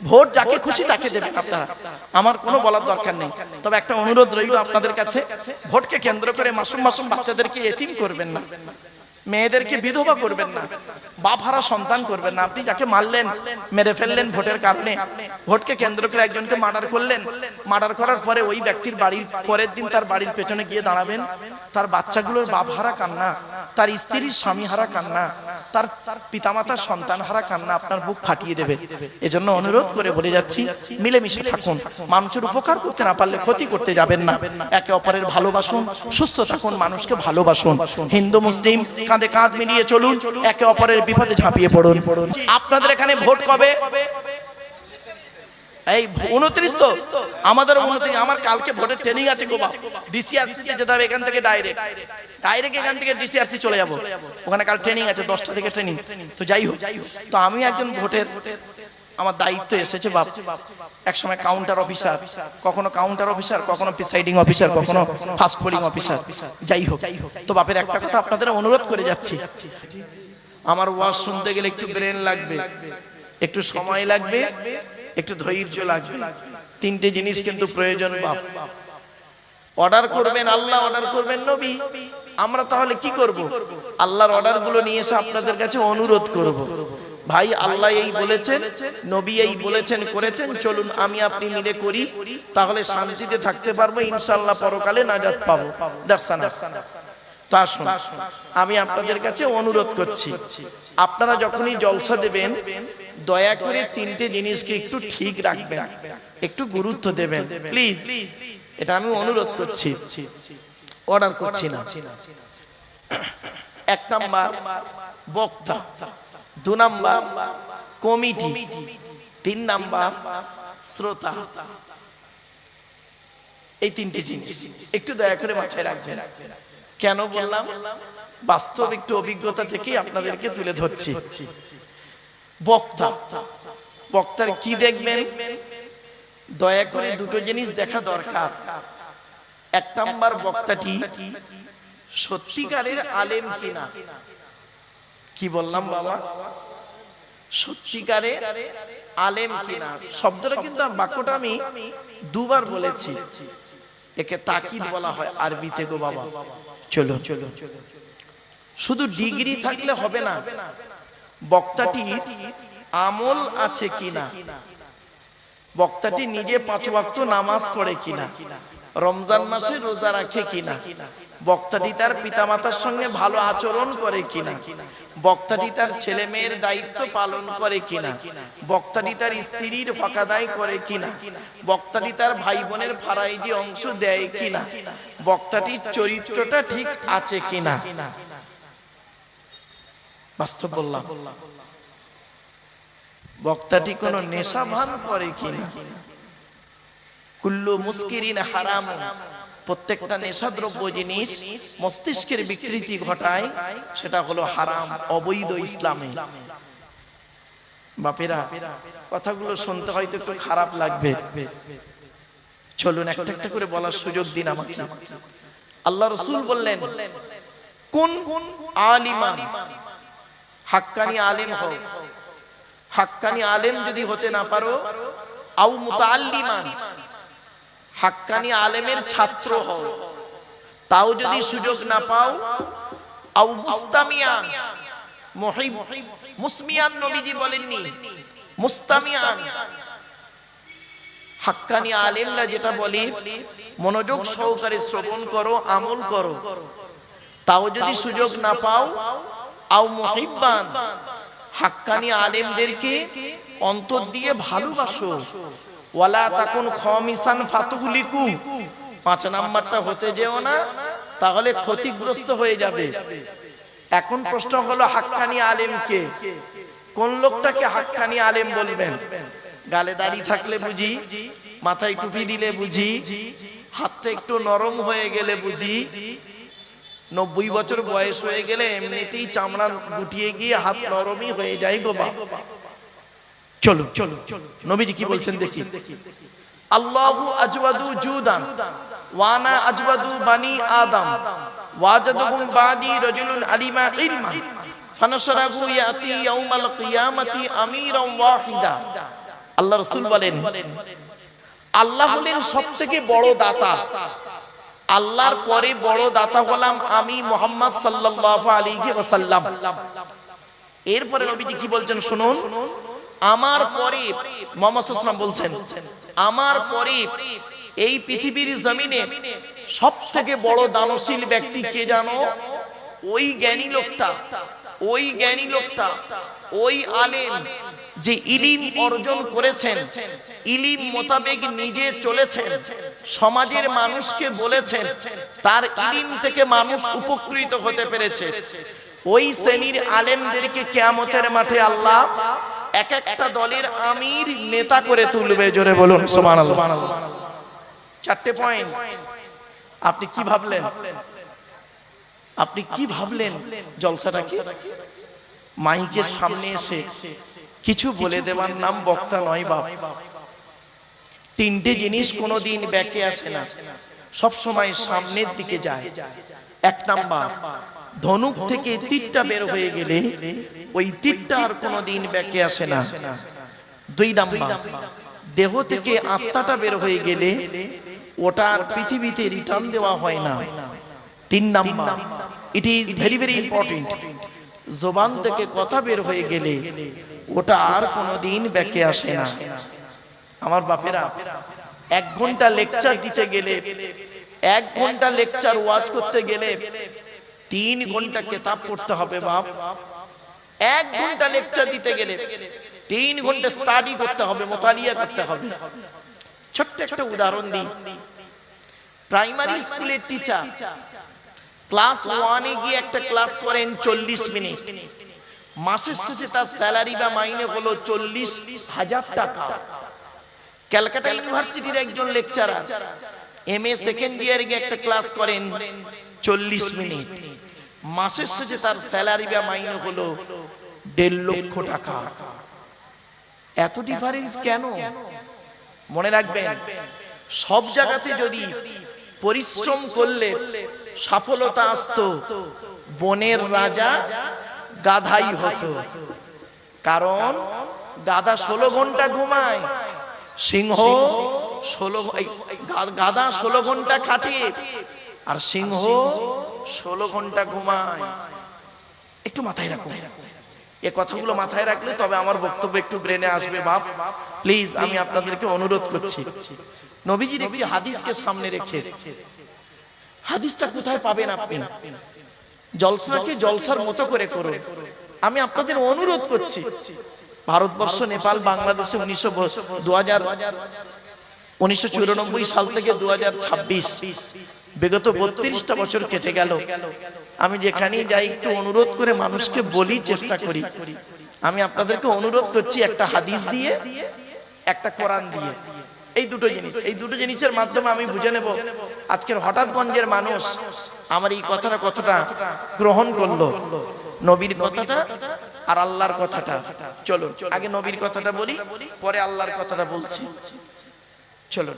Vote যাকে খুশি তাকে দেবেন আপনারা, আমার কোনো বলার দরকার নেই। তবে একটা অনুরোধ রইল আপনাদের কাছে, ভোটকে কেন্দ্র করে মাসুম মাসুম বাচ্চাদেরকে এতিম করবেন না, মেয়েদেরকে বিধবা করবেন না, বাপ হারা সন্তান করবেন না। আপনি যাকে মারলেন, মেরে ফেললেন ভোটের কারণে, ভোটকে কেন্দ্র করে একজনকে মার্ডার করলেন, মার্ডার করার পরে ওই ব্যক্তির বাড়ির পরের দিন তার বাড়ির পেছনে গিয়ে দাঁড়াবেন, তার বাচ্চাগুলোর বাপ হারা কান্না, তার স্ত্রীর স্বামী হারা কান্না, তার পিতামাতার সন্তান হারা কান্না আপনার বুক ফাটিয়ে দেবে। এজন্য অনুরোধ করে বলে যাচ্ছি, মিলেমিশে থাকুন, মানুষের উপকার করতে না পারলে ক্ষতি করতে যাবেন না, একে অপরের ভালোবাসুন, সুস্থ থাকুন, মানুষকে ভালোবাসুন, হিন্দু মুসলিম কাঁধে কাঁধ মিলিয়ে চলুন, একে অপরের বিপদে ঝাঁপিয়ে পড়ুন। আপনাদের এখানে ভোট কবে? এই 29 তো আমাদের 29, আমার কালকে ভোটের ট্রেনিং আছে গো বাপ, ডিসিআরসি তে যেতে হবে, এখান থেকে ডাইরেক্ট এখান থেকে ডিসিআরসি চলে যাব, ওখানে কাল ট্রেনিং আছে 10টা থেকে ট্রেনিং। তো যাই হোক, তো আমি একজন ভোটের, আমার দায়িত্ব এসেছে বাপ, এক সময় কাউন্টার অফিসার, কখনো কাউন্টার অফিসার, কখনো প্রিসাইডিং অফিসার, কখনো ফাস্ট ফুডিং অফিসার, যাই হোক। তো বাপের একটা কথা আপনাদের অনুরোধ করে যাচ্ছি, আমার ওয়াজ শুনতে গেলে একটু ব্রেন লাগবে, একটু সময় লাগবে, একটু ধৈর্য লাগবে, তিনটে জিনিস কিন্তু প্রয়োজন বাপ। অর্ডার করবেন আল্লাহ, অর্ডার করবেন নবী, আমরা তাহলে কি করব? আল্লাহর অর্ডার গুলো নিয়ে এসে আপনাদের কাছে অনুরোধ করব, ভাই আল্লাহ এই বলেছেন, নবী এই বলেছেন, করেছেন, চলুন আমি আপনি মিলে করি, তাহলে শান্তিতে থাকতে পারবো, ইনশাআল্লাহ পরকালে নাজাত পাবো। দর্শনা তা শুন, আমি আপনাদের কাছে অনুরোধ করছি, আপনারা যখনই জলসা দেবেন দয়া করে তিনটে জিনিসকে একটু ঠিক রাখবেন, একটু গুরুত্ব দেবেন প্লিজ, এটা আমি অনুরোধ করছি, অর্ডার করছি না। 1 নাম্বার বক্তা, 2 নাম্বার কমিটি, 3 নাম্বার শ্রোতা। এই তিনটে জিনিস একটু দয়া করে মাথায় রাখবেন। কেন বললাম? বাস্তব একটু অভিজ্ঞতা থেকে আপনাদেরকে তুলে ধরছি। বক্তা, বক্তার কি দেখবেন? দয়া করে দুটো জিনিস দেখা দরকার। 1 নাম্বার বক্তাটি সত্যিকারের আলেম কিনা। কি বললাম বাবা? সত্যিকারের আলেম কিনা। শব্দটা কিন্তু, বাক্যটা আমি দুবার বলেছি, একে তাকিদ বলা হয় আরবিতে গো বাবা। চলো, শুধু ডিগ্রি থাকলে হবে না, বক্তাটি আমল আছে কিনা, বক্তাটি নিজে 5 ওয়াক্ত নামাজ পড়ে কিনা, রমজান মাসে রোজা রাখে কিনা, বক্তাটি তার পিতামাতার সঙ্গে ভালো আচরণ করে কিনা, বক্তাটি তার ছেলে মেয়ের দায়িত্ব পালন করে কিনা, বক্তাটি তার স্ত্রীর হক আদায় করে কিনা, বক্তাটি তার ভাই বোনের ফারাইজি অংশ দেয় কিনা, বক্তাটির চরিত্রটা ঠিক আছে কিনা। বাস্তব বললাম। বক্তাটি কোনো নেশা ভান করে কিনা। কুল্লু মুস্কিরিন হারাম, প্রত্যেকটা নেশাদ্রব্য জিনিস মস্তিষ্কের বিকৃতি ঘটায়, সেটা হলো হারাম, অবৈধ ইসলামে। বাপেরা, কথাগুলো শুনতে হয়তো একটু খারাপ লাগবে, চলুন একটা একটা করে বলার সুযোগ দিন আমাকে। আল্লাহ রাসূল বললেন, কোন আলিমান, হাক্কানি আলেম হও। হাক্কানি আলেম যদি হতে না পারো, আও মুতাআল্লিমান, হাক্কানি আলেমের ছাত্র হও, তাও যদি সুযোগ না পাও, আও মুস্তামিয়ান, মুহিব, মুসমিয়ান নবীজি বলেননি, মুস্তামিয়ান। হাক্কানি আলেমরা যেটা বলে মনোযোগ সহকারে শ্রবণ করো, আমল করো, তাও যদি সুযোগ না পাও, আও মুহিব্বান, হাক্কানি আলেমদেরকে অন্তর দিয়ে ভালোবাসো, ওয়ালা তাকুন খামিসান ফাতুহলিকু, 5 নাম্বারটা হতে যেও না, তাহলে ক্ষতিগ্রস্ত হয়ে যাবে। এখন প্রশ্ন হলো, হাক্কানি আলেমকে, কোন লোকটাকে হাক্কানি আলেম বলবেন? গালে দাড়ি থাকলে বুঝি, মাথায় টুপি দিলে বুঝি, হাতটা একটু নরম হয়ে গেলে বুঝি, 90 বছর বয়স হয়ে গেলে এমনিতেই চামড়া গুটিয়ে গিয়ে হাত নরমই হয়ে যায় গো বাবা। চলো নবীজি কি বলছেন দেখি। আল্লাহু আজওয়াদু জুদান ওয়ানা আজওয়াদু বানি আদম ওয়াজাদুকুম বাদি রাজুলুন আলিমা ইলমা ফানাশরাহু ইয়াতি ইয়াউমাল কিয়ামাতি আমিরান ওয়াহিদা আল্লাহ রাসূল বলেন আল্লাহ হলেন সবথেকে বড় দাতা, আল্লাহর পরে বড় দাতা হলাম আমি মুহাম্মদ সাল্লাল্লাহু আলাইহি ওয়াসাল্লাম। এরপরে নবীজি কি বলছেন শুনুন, আমার পরে মুহাম্মদ সাল্লাল্লাহু আলাইহি ওয়াসাল্লাম বলছেন আমার পরে এই পৃথিবীর জমিনে সবথেকে বড় দানশীল ব্যক্তি কে জানো? ওই জ্ঞানী লোকটা, ওই জ্ঞানী লোকটা, ওই আলেম যে ইলম অর্জন করেছেন, ইলম মোতাবেক নিজে চলেছেন, সমাজের মানুষকে বলেছেন, তার ইলম থেকে মানুষ উপকৃত হতে পেরেছে। ওই শ্রেণীর আলেমদেরকে কিয়ামতের মাঠে আল্লাহ এক একটা দলের আমির নেতা করে তুলবে। জোরে বলুন সুবহানাল্লাহ। চারটে পয়েন্ট। আপনি কি ভাবলেন? আপনি কি ভাবলেন জলসাটা কি? মাইকের সামনে এসে কিছু বলে দেওয়ার নাম বক্তা নয় বাপ। তিনটে জিনিস কোনোদিন ব্যাকে আসে না, সব সময় সামনের দিকে যায়। এক নাম্বার, ধনুক থেকে তীরটা বের হয়ে গেলে ওই তীরটা আর কোনোদিন ব্যাকে আসে না। দুই নাম্বার, দেহ থেকে আত্মাটা বের হয়ে গেলে ওটা আর পৃথিবীতে রিটার্ন দেওয়া হয় না। তিন number, it is very very important, জবান থেকে কথা বের হয়ে গেলে ওটা আর কোনোদিন ব্যাকে আসে না। আমার বাপেরা, 1 ঘন্টা লেকচার দিতে গেলে, 1 ঘন্টা লেকচার ওয়াজ করতে গেলে 3 ঘন্টা কিতাব পড়তে হবে বাপ। 1 ঘন্টা লেকচার দিতে গেলে 3 ঘন্টা স্টাডি করতে হবে, মুতালিয়া করতে হবে। ছোট্ট একটা উদাহরণ দিই। প্রাইমারি স্কুলের টিচার ক্লাস 1 এ গিয়ে একটা ক্লাস করেন 40 মিনিট, মাসের শেষে তার স্যালারি বা মাইনে হলো 40,000 টাকা। ক্যালকাটা ইউনিভার্সিটির একজন লেকচারার এমএ সেকেন্ড ইয়ারে গিয়ে একটা ক্লাস করেন 40 মিনিট, মাসের শেষে তার স্যালারি বা মাইনে হলো 1.5 লক্ষ টাকা। এত ডিফারেন্স কেন? মনে রাখবেন, সব জায়গাতে যদি পরিশ্রম করলে সফলতা আসতো, বনের রাজা গাধাই হতো। কারণ গাধা 16 ঘন্টা ঘুমায়, সিংহ গাধা 16 ঘন্টা খাটে আর সিংহ 16 ঘন্টা ঘুমায়। একটু মাথায় রাখুন, এই কথাগুলো মাথায় রাখলে তবে আমার বক্তব্য একটু ব্রেনে আসবে বাপ। প্লিজ আমি আপনাদেরকে অনুরোধ করছি, নবীজির একটি হাদিসকে সামনে রেখে, হাদিসটা কোথায় পাবেন আপনি? জলসাকে জলসার মতো করে করুন। আমি আপনাদের অনুরোধ করছি, ভারতবর্ষ, নেপাল, বাংলাদেশে 1994 সাল থেকে 2026 বিগত 32টা বছর কেটে গেল। আমি যেখানেই যাই একটু অনুরোধ করে মানুষকে বলি, চেষ্টা করি। আমি আপনাদেরকে অনুরোধ করছি, একটা হাদিস দিয়ে, একটা কোরআন দিয়ে, এই দুটো জিনিস, এই দুটো জিনিসের মাধ্যমে আমি বুঝে নেব আজকের হঠাৎগঞ্জের মানুষ আমার এই কথাটা কতটা গ্রহণ করলো, নবীর কথাটা আর আল্লাহর কথাটা। চলুন আগে নবীর কথাটা বলি, পরে আল্লাহর কথাটা বলছি। চলুন।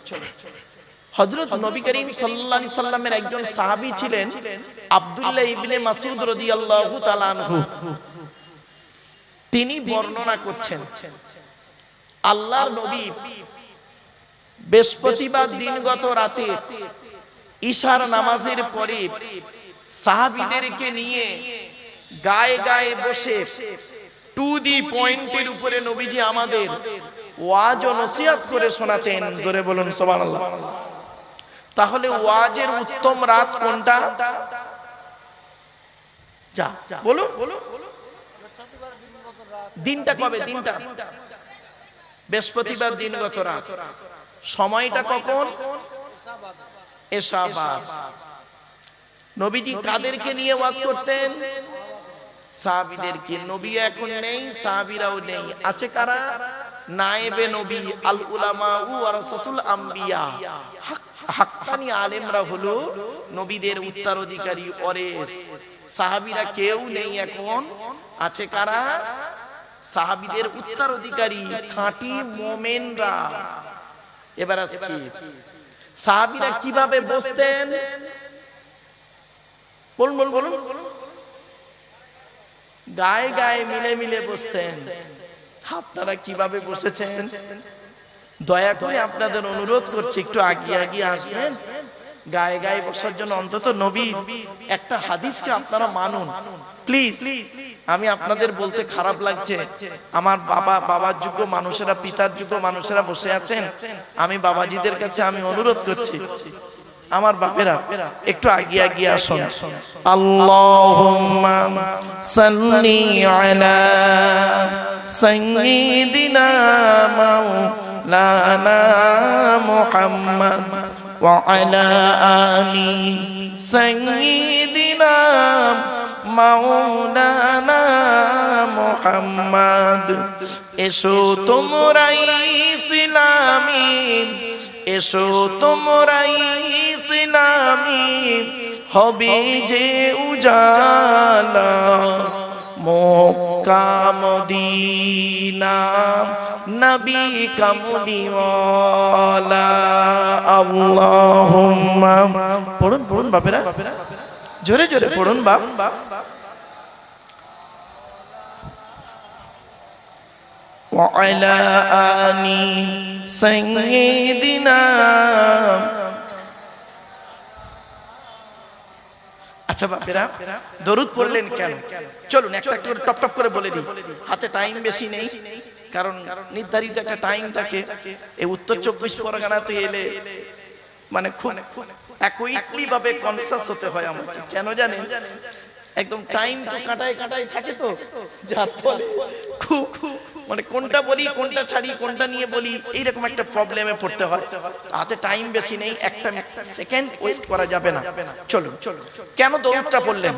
হযরত নবী করিম সাল্লাল্লাহু আলাইহি সাল্লামের একজন সাহাবী ছিলেন আব্দুল্লাহ ইবনে মাসউদ রাদিয়াল্লাহু তাআলা আনহু। তিনি বর্ণনা করছেন, আল্লাহর নবী বৃহস্পতিবার দিনগত রাতে ইশার নামাজের পরে সাহাবীদেরকে নিয়ে গায়ে গায়ে বসে টু দি পয়েন্টের উপরে নবীজি আমাদের ওয়াজ ও নসিহত করে শোনাতেন। জোরে বলুন সুবহানাল্লাহ। তাহলে ওয়াজের উত্তম রাত কোনটা? যা বলুন, দিনটা কবে? দিনটা বৃহস্পতিবার দিনগত রাত। সময়টা কখন? এশাবাদ। নবীজি কাদেরকে নিয়ে ওয়াজ করতেন? সাহাবীদেরকে। নবী এখন নেই, সাহাবীরাও নেই, আছে কারা? নায়েবে নবী, আল উলামা ওয়ারাসাতুল আম্বিয়া, হাক্কানি আলেমরা হলো নবীদের উত্তরাধিকারী ওয়ারিস। সাহাবীরা কেউ নেই এখন, আছে কারা? সাহাবীদের উত্তরাধিকারী খাঁটি মুমিনরা। এবার আসছি, সাহাবীরা কিভাবে বসতেন? বলুন বলুন। গায়ে গায়ে মিলে মিলে বসতেন। আপনারা কিভাবে বসেছেন, দয়া করে আপনাদের অনুরোধ করছি একটু আগিয়ে আগিয়ে আসবেন। গায়ে গায়ে বসার জন্য অন্তত নবী একটা হাদিসকে আপনারা মানুন প্লিজ। আমি আপনাদের বলতে খারাপ লাগছে, আমার বাবার যোগ্য মানুষেরা, পিতার যোগ্য মানুষেরা বসে আছেন। আমি বাবাজিদের কাছে আমি অনুরোধ করছি, আমার বাপেরা একটু আগিয়ে আগিয়ে আসুন। আল্লাহুম্মা সাল্লি আলা সাইয়্যিদিনা মাওলানা মুহাম্মদ ওয়া আলা আলি সাইয়্যিদিনা মাওলানা মুহাম্মদ। এসো তোমরা ইসলামী, এসো তোমরা ইসলামী, হবে যে উজালা মক্কা মদিনা নবী কামলিওয়ালা। আল্লাহুম্মা, পড়ুন পড়ুন বাপেরা, জোরে জোরে পড়ুন বাপ। وعلى آل سيدنا। আচ্ছা বাপেরা দরুদ পড়লেন কেন? চলুন একটা একটা করে টপ টপ করে বলে দিই, হাতে টাইম বেশি নেই, কারণ নির্ধারিত একটা টাইম থাকে। এই উত্তর 24 পরগনাতে এলে মানে খুব একই ভাবে কনসাস হতে হয় আমাকে। কেন জানেন? একদম টাইম তো কাটায় কাটায় থাকে, তো যার ফলে খুব মানে কোনটা বলি কোনটা ছাড়ি কোনটা নিয়ে বলি এইরকম একটা প্রবলেমে পড়তে হয়। হাতে টাইম বেশি নেই, একটা সেকেন্ড ওয়েস্ট করা যাবে না। চলুন, কেন দরুদটা বললেন?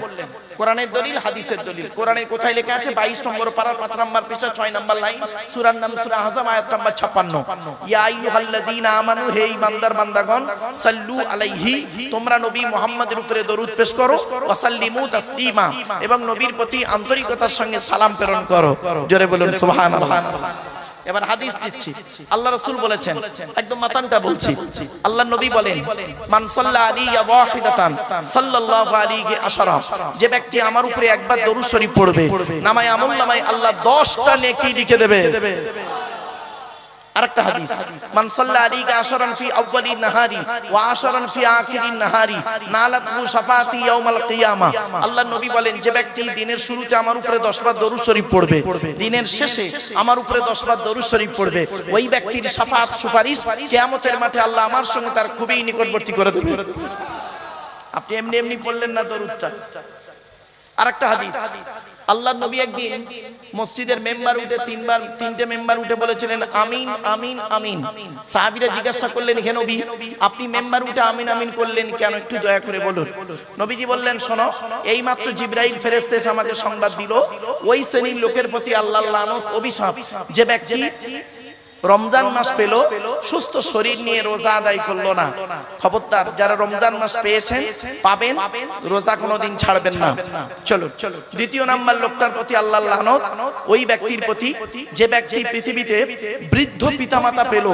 কোরআনের দলিল, হাদিসের দলিল। কোরআনের কোথায় লেখা আছে? 22 নম্বর পারা 5 নম্বর পৃষ্ঠা 6 নম্বর লাইন, সূরার নাম সূরা আহজাব, আয়াত নম্বর 56। ইয়া আইয়ুহাল্লাযীনা আমানু, হে ঈমানদার বান্দাগণ, সাল্লু আলাইহি, তোমরা নবী মুহাম্মদের উপরে দরুদ পেশ করো, ওয়া সাল্লিমু তাসলিমা, এবং নবীর প্রতি আন্তরিকতার সঙ্গে সালাম প্রেরণ করো। জোরে বলুন সুবহানাল্লাহ। এবার হাদিস দিচ্ছি, আল্লাহ রাসূল বলেছেন, একদম মাতানটা বলছি। আল্লাহ নবী বলেন, মান সাল্লা আলাইয়া ওয়াহিদাতান সাল্লাল্লাহু আলাইহি আশরা, যে ব্যক্তি আমার উপরে একবার দরুদ শরীফ পড়বে, নামায়ে আমল নামায় আল্লাহ 10টা নেকি লিখে দেবে। আরেকটা হাদিস, মান সাল্লা আলাইকা আশরান ফি আউয়ালি নাহারি ওয়া আশরান ফি আখিরিন নাহারি নালাতহু শাফাতি ইয়াউমাল কিয়ামা। আল্লাহর নবী বলেন, যে ব্যক্তি দিনের শুরুতে আমার উপরে 10 বার দরুদ শরীফ পড়বে, দিনের শেষে আমার উপরে 10 বার দরুদ শরীফ পড়বে, ওই ব্যক্তির শাফাত সুপারিশ কিয়ামতের মাঠে আল্লাহ আমার সঙ্গে তার খুবই নিকটবর্তী করে দেবে। আপনি এমনি এমনি পড়লেন না দরুদটা। আরেকটা হাদিস, আল্লাহর নবী একদিন মসজিদের মেম্বার উঠে তিনটে মেম্বার উঠে বলেছিলেন আমিন আমিন আমিন। সাহাবীরা জিজ্ঞাসা করলেন, হে নবী, আপনি মেম্বার উঠে আমিন আমিন করলেন কেন? একটু দয়া করে বলুন। নবীজি বললেন, শোনো, এই মাত্র জিবরাইল ফেরেশতা এসে আমাকে সংবাদ দিল, ওই শ্রেণীর লোকের প্রতি আল্লাহর লানত, অভিশাপ, যে ব্যক্তি রমজান মাস পেল, সুস্থ শরীর নিয়ে রোজা আদায় করলো না। খবরদার, যারা রমজান মাস পেয়েছেন পাবেন, রোজা কোনোদিন ছাড়বেন না। চলো, দ্বিতীয় নাম্বার লোকটার প্রতি আল্লাহর লানত, ওই ব্যক্তির প্রতি যে ব্যক্তি পৃথিবীতে বৃদ্ধ পিতামাতা পেল,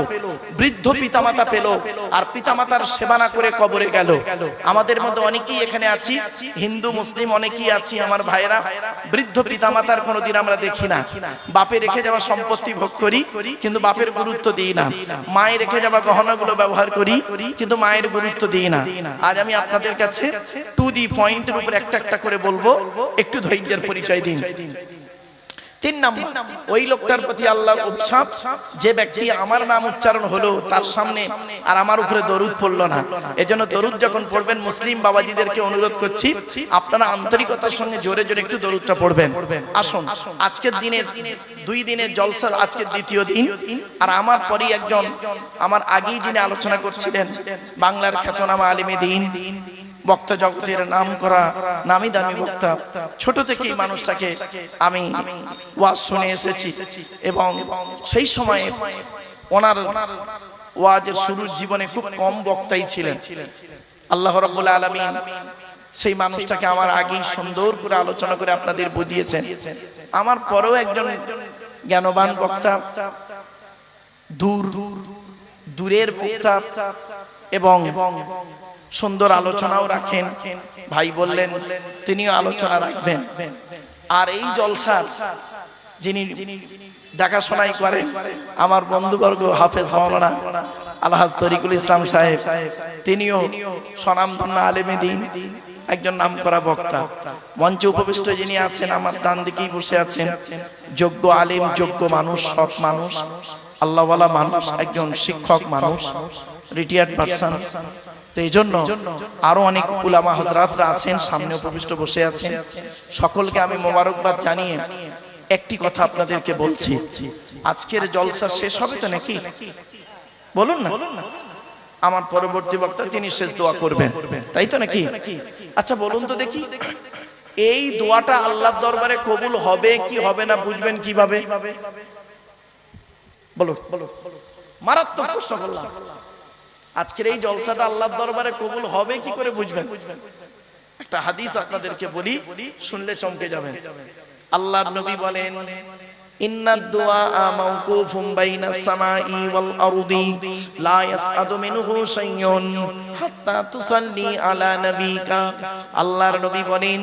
বৃদ্ধ পিতামাতা পেল আর পিতামাতার সেবা না করে কবরে গেল। আমাদের মধ্যে অনেকেই এখানে আছি, হিন্দু মুসলিম অনেকেই আছি আমার ভাইরা, বৃদ্ধ পিতামাতার কোনোদিন আমরা দেখি না। বাপে রেখে যাওয়া সম্পত্তি ভোগ করি, কিন্তু বাপের গুরুত্ব দিই না। মায়ের রেখে যাওয়া গহনাগুলো ব্যবহার করি, কিন্তু মায়ের গুরুত্ব দিই না। আজ আমি আপনাদের কাছে টু দি পয়েন্টের উপর একটা একটা করে বলবো, একটু ধৈর্যের পরিচয় দিন। 3 নাম্বার, ওই লোকটার প্রতি আল্লাহর অভিশাপ, যে ব্যক্তি আমার নাম উচ্চারণ হলো তার সামনে আর আমার উপরে দরুদ পড়লো না। এজন্য দরুদ যখন পড়বেন, মুসলিম বাবাজিদেরকে অনুরোধ করছি, আপনারা আন্তরিকতার সঙ্গে জোরে জোরে একটু দরুদটা পড়বেন। আসুন, আজকের দিনের 2 দিনের জলসা, আজকের দ্বিতীয় দিন। আর আমার পরই একজন, আমার আগেই যিনি আলোচনা করছিলেন, বাংলার খ্যাতনামা আলিমে দ্বীন, বক্তা জগতের নাম করা নামি দামি বক্তা, ছোট থেকেই মানুষটাকে আমি ওয়াজ শুনে এসেছি, এবং সেই সময়ে ওনার ওয়াজের শুরুর জীবনে খুব কম বক্তাই ছিলেন। আল্লাহ রাব্বুল আলামিন সেই মানুষটাকে আমার আগেই সুন্দর করে আলোচনা করে আপনাদের বুঝিয়েছেন। আমার পরেও একজন জ্ঞানবান বক্তা, দূরের বক্তা, এবং সুন্দর আলোচনাও রাখেন। ভাই বললেন তিনিও আলোচনা রাখবেন। আর এই জলসার যিনি দেখাশোনাই করেন আমার বন্ধুবর্গ হাফেজ মাওলানা আলহাজ তরিকুল ইসলাম সাহেব, তিনিও স্বনামধন্য আলেমে দ্বীন, একজন নামকরা বক্তা। মঞ্চে উপবিষ্ট যিনি আছেন আমার ডান দিকেই বসে আছেন, যোগ্য আলেম, যোগ্য মানুষ, সৎ মানুষ, আল্লাহওয়ালা মানুষ, একজন শিক্ষক মানুষ, রিটায়ার্ড পারসন। তো এই জন্য আরো অনেক উলামা হযরতরা আছেন, সামনে উপবিষ্ট বসে আছেন। সকলকে আমি মোবারকবাদ জানিয়ে একটি কথা আপনাদেরকে বলছি, আজকের জলসা শেষ হবে তো নাকি? বলুন না। আমার পরবর্তী বক্তা তিনি শেষ দোয়া করবেন, তাই তো নাকি? আচ্ছা বলুন তো দেখি, এই দোয়াটা আল্লাহর দরবারে কবুল হবে কি হবে না বুঝবেন কিভাবে? বলুন, মারাত্মক প্রশ্ন করলাম। আজকের এই জলসাটা আল্লাহর দরবারে কবুল হবে কি করে বুঝবেন? একটা হাদিস আপনাদেরকে বলি, শুনলে চমকে যাবেন। আল্লাহর নবী বলেন, ইন্নাদ দুআ মাওকুফুম বাইনাস সামাই ওয়াল আরদি লা ইয়াসআদু মিনহু শাইউন হাত্তা তুসাল্লি আলা নবিকা। আল্লাহর নবী বলেন,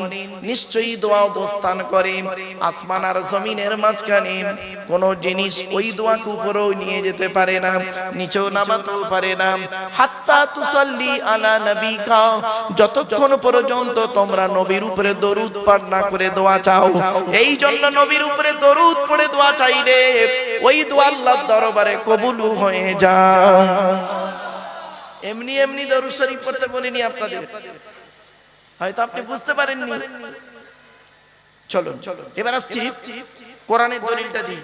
নিশ্চয়ই দোয়া অবস্থান করে আসমান আর জমিনের মাঝখানে, কোন জিনিস ওই দোয়াকে উপরেও নিয়ে যেতে পারে না, নিচেও নামাতেও পারে না, হাত্তা তুসাল্লি আলা নবিকা, যতক্ষণ পর্যন্ত তোমরা নবীর উপরে দরুদ পাঠ না করে দোয়া চাও। এই জন্য নবীর উপরে দরুদ পড়ে দোয়া চাইলে ওই দোয়া আল্লাহর দরবারে কবুল হয়ে যায়। এমনি এমনি দরুদ শরীফ পড়তে বলিনি আপনাদের, হয়তো আপনি বুঝতে পারেননি। চলুন এবার আসছি কোরআনের দলিলটা দিই।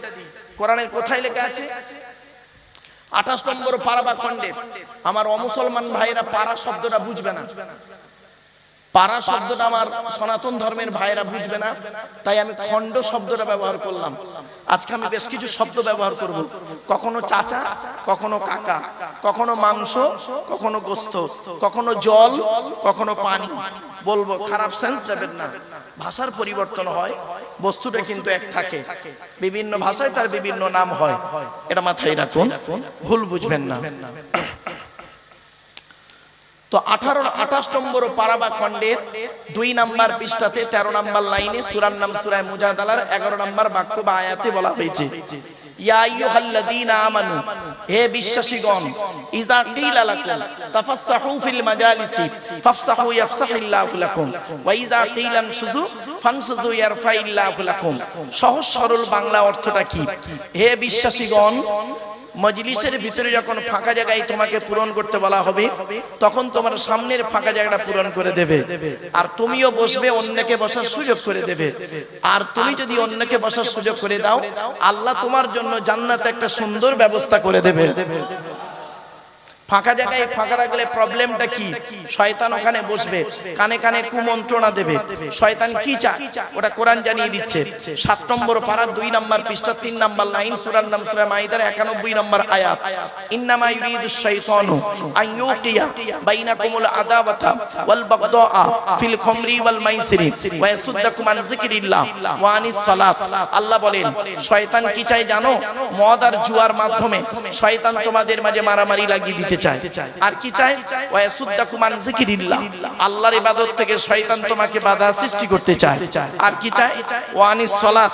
কোরআনের কোথায় লেখা আছে? 28 নম্বর পারা বা খণ্ডে। আমার অমুসলমান ভাইরা পারা শব্দটা বুঝবে না, পারা শব্দটা আমার সনাতন ধর্মের ভাইরা বুঝবে না, তাই আমি খণ্ড শব্দটা ব্যবহার করলাম। আজকে আমি বেশ কিছু শব্দ ব্যবহার করব, কখনো চাচা, কখনো কাকা, কখনো মাংস, কখনো গোস্ত, কখনো জল, কখনো পানি বলবো। খারাপ সেন্স নেবেন না, ভাষার পরিবর্তন হয়, বস্তুটা কিন্তু এক থাকে। বিভিন্ন ভাষায় তার বিভিন্ন নাম হয়, এটা মাথায় রাখুন, ভুল বুঝবেন না। তো 28 নম্বর পারা বা খণ্ডের 2 নম্বর পৃষ্ঠাতে 13 নম্বর লাইনে সূরার নাম সূরা মুজাদালার 11 নম্বর বাক্য বা আয়াতে বলা হয়েছে, ইয়া আইয়ুহাল্লাযীনা আমানু, হে বিশ্বাসীগণ, ইযা কিলা লাকুম তাফাসসাহু ফিল মাজালিসি ফাফসাহু ইয়াফসাহিল্লাহু লাকুম ওয়া ইযা কিলা আনশুযু ফানশুযু ইয়ারফাইল্লাহু লাকুম। সহজ সরল বাংলা অর্থটা কি? হে বিশ্বাসীগণ, মজলিসের ভিতরে যখন ফাঁকা জায়গায় তোমাকে পূরণ করতে বলা হবে, তখন তোমার সামনের ফাঁকা জায়গাটা পূরণ করে দেবে, আর তুমিও বসবে, অন্যকে বসার সুযোগ করে দেবে। আর তুমি যদি অন্যকে বসার সুযোগ করে দাও, আল্লাহ তোমার জন্য জান্নাতে একটা সুন্দর ব্যবস্থা করে দেবে। ফাঁকা জায়গায় ফাঁকা রাখলে প্রবলেমটা কি? শয়তান ওখানে বসবে, কানে কানে কুমন্ত্রণা দেবে। শয়তান কি চায় ওটা কোরআন জানিয়ে দিচ্ছে। 7 নম্বর পারা 2 নম্বর পৃষ্ঠা 3 নম্বর লাইন, সূরার নাম সূরা মাইদার 91 নম্বর আয়াত, ইন্নামা ইউরিদুশ শাইতানু আন ইউকিয়া বাইনাকুমুল আদাওয়াতা ওয়াল বাগদাআ ফিল খামরি ওয়াল মাইসিরি ওয়া ইয়াসুদ্দাকুম আন যিকরিল্লাহ ওয়া আনিস সালাত। আল্লাহ বলেন, শয়তান কি চায় জানো? মদ আর জুয়ার মাধ্যমে শয়তান তোমাদের মাঝে মারামারি লাগিয়ে দিতে চায়। আর কি চায়? ওয়া ইয়াসুদ্দাকুম আন যিকরিল্লাহ, আল্লাহর ইবাদত থেকে শয়তান তোমাকে বাধা সৃষ্টি করতে চায়। আর কি চায়? ওয়া আনিস সালাত,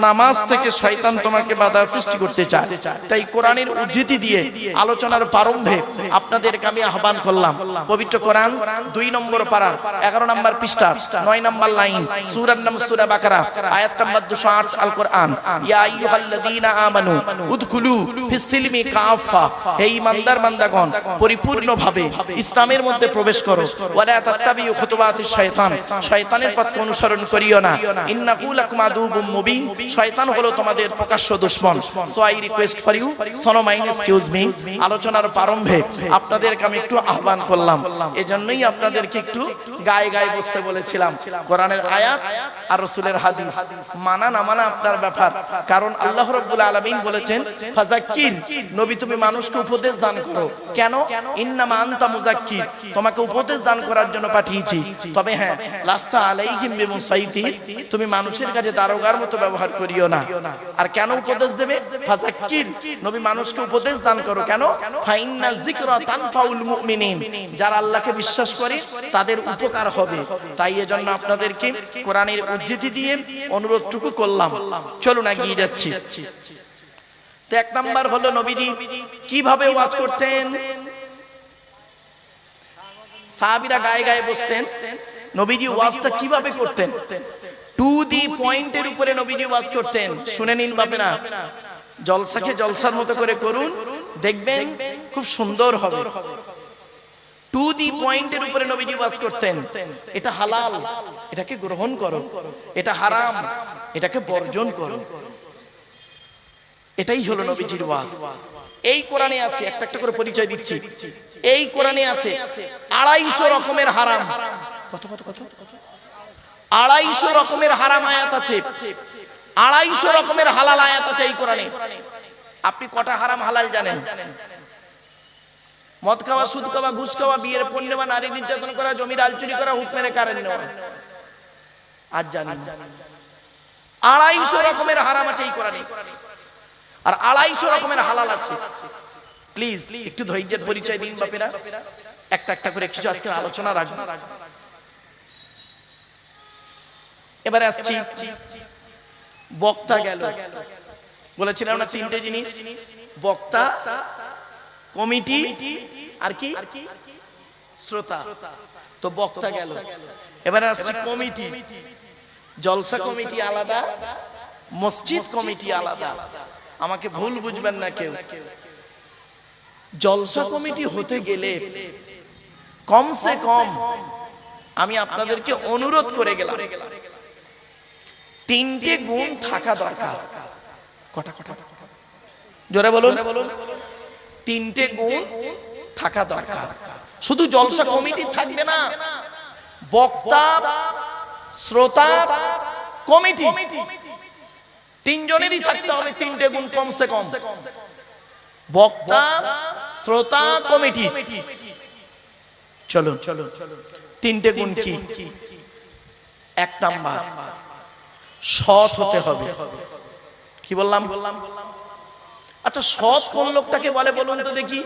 নামাজ থেকে শয়তান তোমাকে বাধা সৃষ্টি করতে চায়। তাই কোরআনের উদ্ধৃতি দিয়ে আলোচনার প্রারম্ভে আপনাদেরকে আমি আহ্বান করলাম, পবিত্র কোরআন 2 নম্বর পারার 11 নম্বর পৃষ্ঠা 9 নম্বর লাইন, সূরার নাম সূরা বাকারা, আয়াত নম্বর 208, আল কোরআন, ইয়া আইয়ুহাল্লাযীনা আমানু উদখুলু ফিস সিলমি কাফা, হে ঈমানদার বান্দাগণ, পরিপূর্ণভাবে ইসলামের মধ্যে প্রবেশ করো। ওয়ালা তাত্তাবিউ খুতুওয়াতিশ শাইতান, শয়তানের পথ অনুসরণ করিও না। ইন্নাহু লাকুম আদুউম মুবিন, শয়তান হলো তোমাদের প্রকাশ্য দুশমন। So I request for you, so mind excuse me, আলোচনার প্রারম্ভে আপনাদেরকে আমি একটু আহ্বান করলাম, এজন্যই আপনাদেরকে একটু গায়ে গায়ে বসতে বলেছিলাম। কোরআনের আয়াত আর রাসূলের হাদিস মানা না মানা আপনার ব্যাপার, কারণ আল্লাহ রাব্বুল আলামিন বলেছেন, ফাযাক্কির, নবী তুমি মানুষকে উপদেশ দান করো। কেন? ইন্নামা আনতা মুযাক্কির, তোমাকে উপদেশ দান করার জন্য পাঠিয়েছি। তবে হ্যাঁ, লাস্তা আলাইহিম বিমুসাইতির, তুমি মানুষের কাছে দারোগার মতো ব্যবহার করিও না। আর কেন উপদেশ দেবে? ফাযাক্কির, নবী মানুষকে উপদেশ দান করো। কেন? ফাইন্না যিকরা তানফাউল মুমিনিন, যারা আল্লাহকে বিশ্বাস করে তাদের উপকার হবে। তাই এজন্য আপনাদেরকে কোরআনের উদ্ধৃতি দিয়ে অনুরোধটুকু করলাম। চলুন এগিয়ে যাচ্ছি। তো এক নাম্বার হলো নবীজি কিভাবে ওয়াজ করতেন। সাহাবীরা গায়ে গায়ে বসতেন, নবীজি ওয়াজটা কিভাবে করতেন, টু দি পয়েন্টের উপরে নবীজি ওয়াজ করতেন। শুনে নিন বাপেরা, জলসাকে জলসার মতো করে করুন, দেখবেন খুব সুন্দর হবে। টু দি পয়েন্টের উপরে নবীজি ওয়াজ করতেন। এটা হালাল, এটাকে গ্রহণ করো, এটা হারাম, এটাকে বর্জন করো। এটাই হলো নবীজির ওয়াজ। এই কোরআনে আছে, একটা একটা করে পরিচয় দিচ্ছি। এই কোরআনে আছে 250 রকমের হারাম। কত কত কত 250 রকমের হারাম আয়াত আছে, 250 রকমের হালাল আয়াত আছে এই কোরআনে। আপনি কটা হারাম হালাল জানেন? মদ খাওয়া, সুদ খাওয়া, ঘুষ খাওয়া, বিয়ের পণ্য বা নারী নির্যাতন করা, জমির আল চুরি করা, হুক মেরে কারেন্ট নেওয়া, আজ জানি। 250 রকমের হারাম আছে এই কোরআনে, আর 250 রকমের হালাল আছে। প্লিজ একটু ধৈর্যের পরিচয় দিন বাপেরা, একটা একটা করে কিছু আজকে আলোচনা রাখবো। এবারে আসছি, বক্তা গেল, বলেছিলাম না তিনটে জিনিস, বক্তা, কমিটি আর কি শ্রোতা। তো বক্তা গেল, এবারে আসছে কমিটি। জলসা কমিটি আলাদা, মসজিদ কমিটি আলাদা। আমাকে ভুল বুঝবেন না কেউ। জলসা কমিটি হতে গেলে কমসে কম আমি আপনাদেরকে অনুরোধ করে গেলাম, 3টে গুণ থাকা দরকার। কটা কটা জোরে বলুন, 3টে গুণ থাকা দরকার। শুধু জলসা কমিটি থাকবে না, বক্তা, শ্রোতা, কমিটি, তিনজনেরই থাকতে হবে 3টে গুণ কমসে কম। বক্তা, শ্রোতা, কমিটি। চলুন, 3টে গুণ কি? 1 নাম্বার, সৎ হতে হবে। কি বললাম? আচ্ছা, সৎ কোন লোকটাকে বলে বলুন তো দেখি।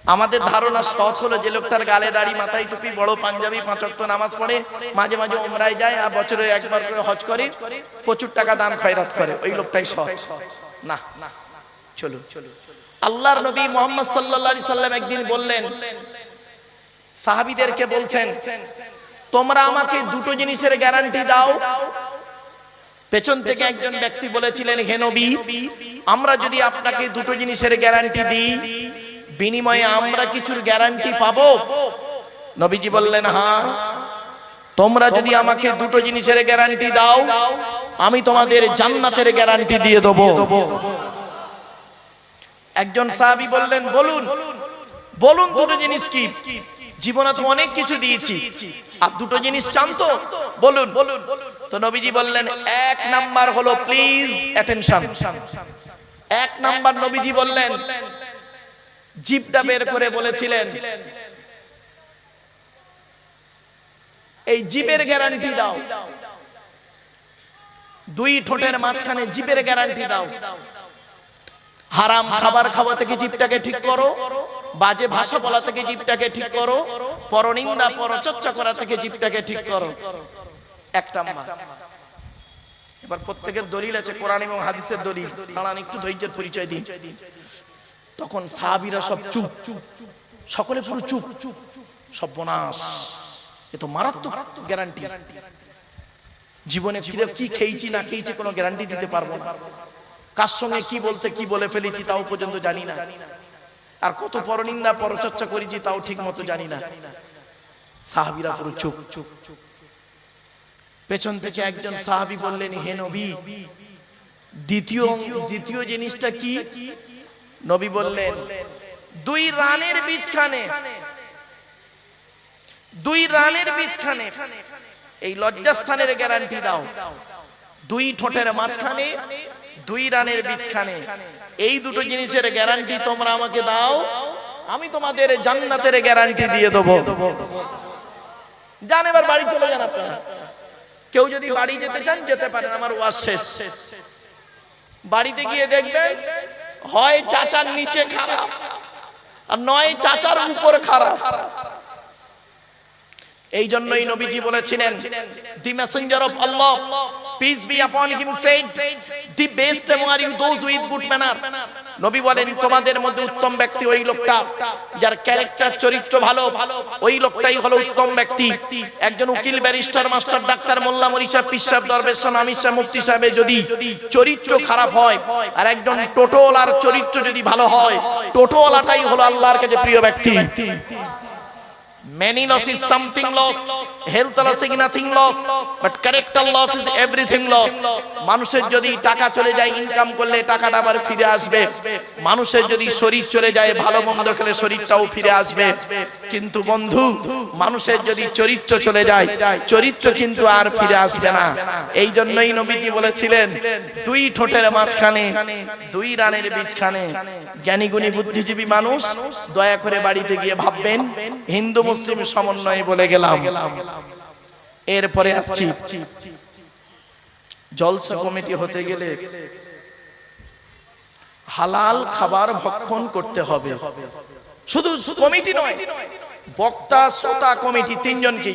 আমাদের ধারণা সৎ হলো যে লোকটার গালে দাড়ি, মাথায় টুপি, বড় পাঞ্জাবি, 5 ওয়াক্ত নামাজ পড়ে, মাঝে মাঝে ওমরায় যায়, আর বছরে একবার করে হজ করে, প্রচুর টাকা দান খয়রাত করে, ওই লোকটাই সৎ। না, চলো, আল্লাহর নবী মুহাম্মদ সাল্লাল্লাহু আলাইহি সাল্লাম একদিন বললেন, সাহাবীদেরকে বলছেন, তোমরা আমাকে দুটো জিনিসের গ্যারান্টি দাও। পেছন থেকে একজন ব্যক্তি বলেছিলেন, হে নবী, আমরা যদি আপনাকে দুটো জিনিসের গ্যারান্টি দিই, বিনিময়ে আমরা কিছুর গ্যারান্টি পাবো? নবীজি বললেন, হ্যাঁ, তোমরা যদি আমাকে দুটো জিনিসের গ্যারান্টি দাও, আমি তোমাদের জান্নাতের গ্যারান্টি দিয়ে দেবো। একজন সাহাবী বললেন, বলুন বলুন দুটো জিনিস কি? জীবনে তো অনেক কিছু দিয়েছি, আর দুটো জিনিস চান তো বলুন। তো নবীজি বললেন, 1 নাম্বার হলো, প্লিজ অ্যাটেনশন। 1 নাম্বার নবীজি বললেন, জিভটা বের করে বলেছিলেন, এই জিভের গ্যারান্টি দাও। 2 ঠোঁটের মাঝখানে জিভের গ্যারান্টি দাও। হারাম খাবার খাওয়া থেকে জিভটাকে ঠিক করো, বাজে ভাষা বলা থেকে জিভটাকে ঠিক করো, পরনিন্দা পরচর্চা করা থেকে জিভটাকে ঠিক করো। 1 নাম্বার। এবার প্রত্যেকের দলিল আছে, কোরআন এবং হাদিসের দলিল। দাঁড়ান, একটু ধৈর্যের পরিচয় দিন। তখন সাহাবীরা সব চুপ, সকলে পুরো চুপ। সর্বনাশ, এ তো মারাত্মক গ্যারান্টি। জীবনে কি খেয়েছি না খেয়েছি কোনো গ্যারান্টি দিতে পারবো না। কার সঙ্গে কি বলতে কি বলে ফেলেছি তাও পর্যন্ত জানি না, আর কত পরনিন্দা পরচর্চা করেছি তাও ঠিক মতো জানি না। সাহাবীরা পুরো চুপ। পেছন থেকে একজন সাহাবী বললেন, হে নবী, দ্বিতীয় জিনিসটা কি? নবী বললেন, 2 রানের বীজখানে এই লজ্জাস্থানের গ্যারান্টি দাও। 2 ঠোঁটের মাঝখানে, 2 রানের বীজখানে, এই দুটো জিনিসের গ্যারান্টি তোমরা আমাকে দাও, আমি তোমাদের জান্নাতের গ্যারান্টি দিয়ে দেবো। যান, এবার বাড়ি চলে যান আপনারা। কেউ যদি বাড়ি যেতে চান যেতে পারেন, আমার ওয়াজ শেষ। বাড়িতে গিয়ে দেখবেন, হয় চাচার নিচে খারাপ, আর নয় চাচার উপর খারাপ। এই জন্যই নবীজি বলেছিলেন, the messenger of Allah, peace be upon him, said, the best among you those with good manner. নবী বলেন, তোমাদের মধ্যে উত্তম ব্যক্তি ওই লোকটা যার ক্যারেক্টার, চরিত্র ভালো, ওই লোকটাই হলো উত্তম ব্যক্তি। একজন উকিল, ব্যারিস্টার, মাস্টার, ডাক্তার, মোল্লা, মৌলভী সাহেব, পীর সাহেব, দরবেশ সাহেব, আমির সাহেব, মুফতি সাহেবের যদি চরিত্র খারাপ হয়, আর একজন টোটোওয়ালার চরিত্র যদি ভালো হয়, টোটোওয়ালাটাই হলো আল্লাহর কাছে প্রিয় ব্যক্তি। Many loss is something loss, health loss is nothing loss, but character loss is everything loss. মানুষের যদি টাকা চলে যায়, ইনকাম করলে টাকাটা আবার ফিরে আসবে। মানুষের যদি শরীর চলে যায়, ভালো মন্দ খেলে শরীরটাও ফিরে আসবে। কিন্তু বন্ধু, মানুষের যদি চরিত্র চলে যায়, চরিত্র কিন্তু আর ফিরে আসবে না। এই জন্যই নবীজি বলেছিলেন, দুই ঠোঁটের মাঝখানে, দুই রানের বীজখানে। জ্ঞানী গুণী বুদ্ধিজীবী মানুষ দয়া করে বাড়িতে গিয়ে ভাববেন, হিন্দু মুসলিম সমন্বয়ে বলে গেলাম। এরপরে আসছি, জলসা কমিটি হতে গেলে হালাল খাবার ভক্ষণ করতে হবে। শুধু কমিটি নয়, বক্তা, শ্রোতা, কমিটি তিনজনকে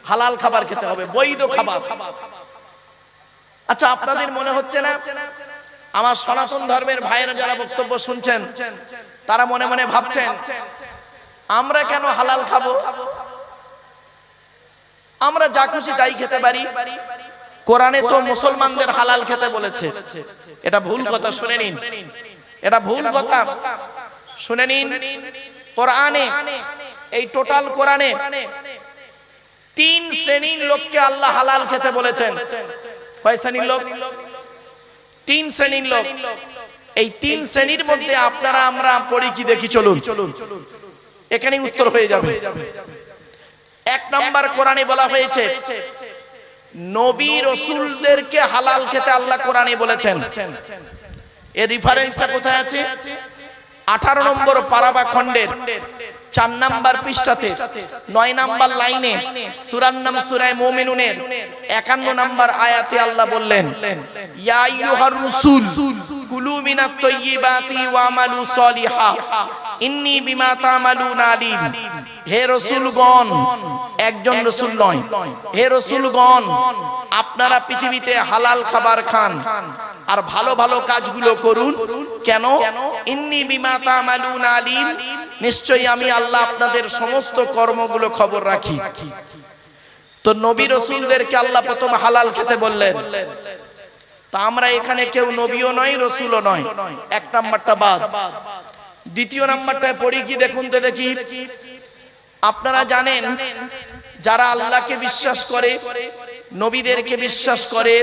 হালাল খাবার খেতে হবে, বৈধ খাবার। আচ্ছা, আপনাদের মনে হচ্ছে না, আমার সনাতন ধর্মের ভাইয়েরা যারা বক্তব্য শুনছেন, তারা মনে মনে ভাবছেন, আমরা কেন হালাল খাবো? আমরা যা খুশি তাই খেতে পারি। কোরআনে তো মুসলমানদের হালাল খেতে বলেছে। এটা ভুল কথা, শুনে নিন, এটা ভুল কথা, শুনে নিন। কোরআনে, এই টোটাল কোরআনে 3 শ্রেণীর লোককে আল্লাহ হালাল খেতে বলেছেন। কয় শ্রেণীর লোক? 3 শ্রেণীর লোক। এই 3 শ্রেণীর মধ্যে আপনারা আমরা পড়ি কি দেখি, চলুন, এখানেই উত্তর হয়ে যাবে। 1 নাম্বার, কোরআনে বলা হয়েছে নবী রাসূলদেরকে হালাল খেতে আল্লাহ কোরআনে বলেছেন। এর রেফারেন্সটা কোথায় আছে? 18 নম্বর পারা বা খণ্ডের 4 নাম্বার পৃষ্ঠাতে 9 নাম্বার লাইনে সূরার নাম সূরা মুমিনুনের 51 নাম্বার আয়াতে আল্লাহ বললেন, ইয়া আইয়ুহার রাসূল কুলু মিনাত তাইয়্যিবাতি ওয়া আমালু সলিহা ইন্নী বিমা তা'মালুনা আলিম। হে রাসূলগণ, একজন রাসূল নয়, হে রাসূলগণ, আপনারা পৃথিবীতে হালাল খাবার খান আর ভালো ভালো কাজগুলো করুন। কেন? ইন্নী বিমা তা'মালুনা আলিম, নিশ্চয়ই আমি আল্লাহ আপনাদের সমস্ত কর্মগুলো খবর রাখি। তো নবী রাসূলদেরকে আল্লাহ প্রথম হালাল খেতে বললেন। তা আমরা এখানে কেউ নবীও নয়, রাসূলও নয়। 1 নাম্বারটা বাদ। 2 নাম্বারটায় পড়ি কি দেখুন তো দেখি। আপনারা জানেন, যারা আল্লাহকে বিশ্বাস করে, নবীদেরকে বিশ্বাস করে,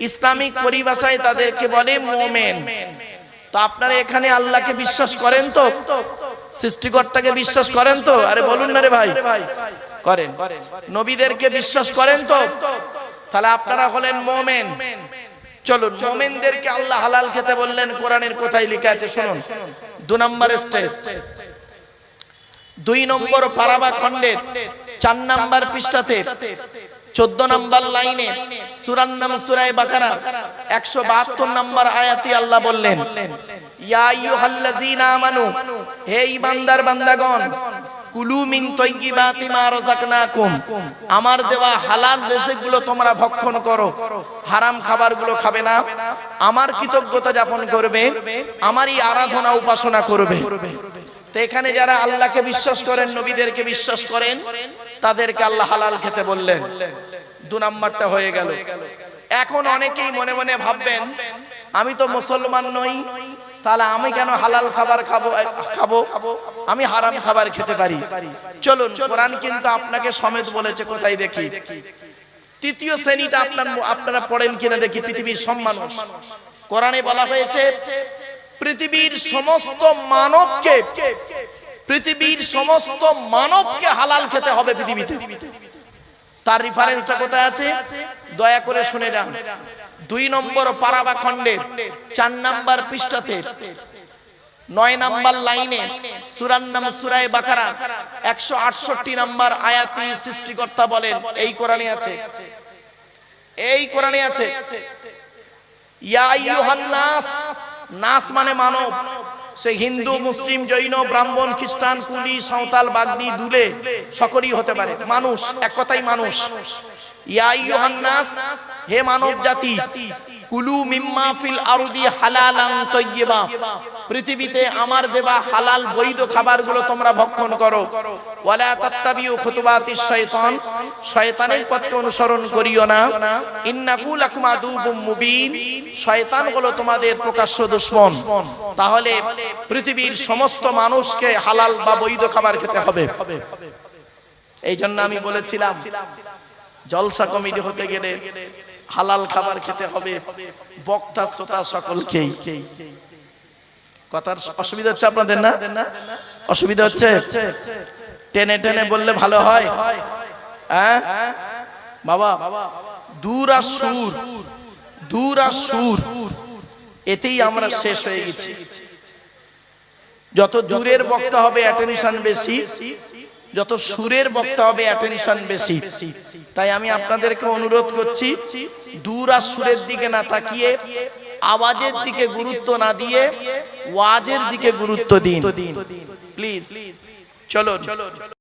ইসলামিক পরিভাষায় তাদেরকে বলে মুমিন। তো আপনারা এখানে আল্লাহকে বিশ্বাস করেন তো? সৃষ্টিকর্তাকে বিশ্বাস করেন তো? আরে বলুন না রে ভাই, করেন। নবীদেরকে বিশ্বাস করেন তো? তাহলে আপনারা হলেন মুমিন। চলুন, মুমিনদেরকে আল্লাহ হালাল খেতে বললেন, কোরআনের কোথায় লেখা আছে শুনুন। 2 নম্বর স্টেজ, 2 নম্বর পারা বা খণ্ডের 4 নাম্বার পৃষ্ঠাতে 14 নাম্বার লাইনে সূরার নাম সূরা বাকারা 172 নাম্বার আয়াতে আল্লাহ বললেন, ইয়া আইয়ুহাল্লাযীনা আমানু, হে ঈমানদার বান্দাগণ, কুলু মিন তাইয়্যিবাতি মা রাযাকনাকুম, আমার দেওয়া হালাল রিজিকগুলো তোমরা ভক্ষণ করো, হারাম খাবারগুলো খাবে না, আমার কৃতজ্ঞতা যাপন করবে, আমারই আরাধনা উপাসনা করবে। তো এখানে যারা আল্লাহকে বিশ্বাস করেন, নবীদেরকে বিশ্বাস করেন, তাদেরকে আল্লাহ হালাল খেতে বললেন। 2 নাম্বারটা হয়ে গেল। এখন অনেকেই মনে মনে ভাববেন, আমি তো মুসলমান নই, তাহলে আমি কেন হালাল খাবার খাবো? আমি হারাম খাবার খেতে পারি। চলুন, কোরআন কিন্তু আপনাকে সমেত বলেছে, কোথায় দেখি। 3য় শ্রেণীটা আপনারা পড়েন কিনা দেখি। পৃথিবীর সব মানুষ, কোরআনে বলা হয়েছে পৃথিবীর সমস্ত মানবকে হালাল খেতে হবে পৃথিবীতে। তার রেফারেন্সটা কোথায় আছে দয়া করে শুনে যান। 2 নম্বর পারা বা খণ্ডে 4 নাম্বার পৃষ্ঠাতে 9 নাম্বার লাইনে সূরার নাম সূরা বাকারা 168 নাম্বার আয়াতে সৃষ্টিকর্তা বলেন, এই কোরআনে আছে, এই কোরআনে আছে, ইয়া আইয়ুহান নাস, নাস মানে মানব, সে হিন্দু, মুসলিম, জৈন, ব্রাহ্মণ, খ্রিস্টান, কুলি, সাঁওতাল, বাগদি, দুলে সকলেই হতে পারে। মানুষ, এক কথাই মানুষ। ইয়া আইয়ুহান নাস, হে মানব জাতি, কুলু মিম্মা ফিল আরদি হালালান তাইয়্যিবা, পৃথিবীতে আমার দেওয়া হালাল বৈধ খাবারগুলো তোমরা ভক্ষণ করো। ওয়ালা তাত্তাবিউ খুতুবাতিশ শাইতান, শয়তানের পথকে অনুসরণ করিও না। ইন্নাহু লাকুম আদুউম মুবিন, শয়তান হলো তোমাদের প্রকাশ্য দুশমন। তাহলে পৃথিবীর সমস্ত মানুষকে হালাল বা বৈধ খাবার খেতে হবে। এই জন্য আমি বলেছিলাম জলসা কমিটি হতে গেলে হালাল খাবার খেতে হবে বক্তা শ্রোতা সকলকেই। কথার অসুবিধা হচ্ছে আপনাদের? না অসুবিধা হচ্ছে? টেনে টেনে বললে ভালো হয়। হ্যাঁ বাবা, দূর আর সুর, দূর আর সুর, এতেই আমরা শেষ হয়ে গেছি। যত দূরের বক্তা হবে অ্যাটেনশন বেশি, যত সুরের বক্তা হবে অ্যাটেনশন বেশি। তাই আমি আপনাদেরকে অনুরোধ করছি, দূর আর সুরের দিকে না তাকিয়ে আওয়াজের দিকে গুরুত্ব না দিয়ে ওয়াজের দিকে গুরুত্ব দিন প্লিজ। চলো।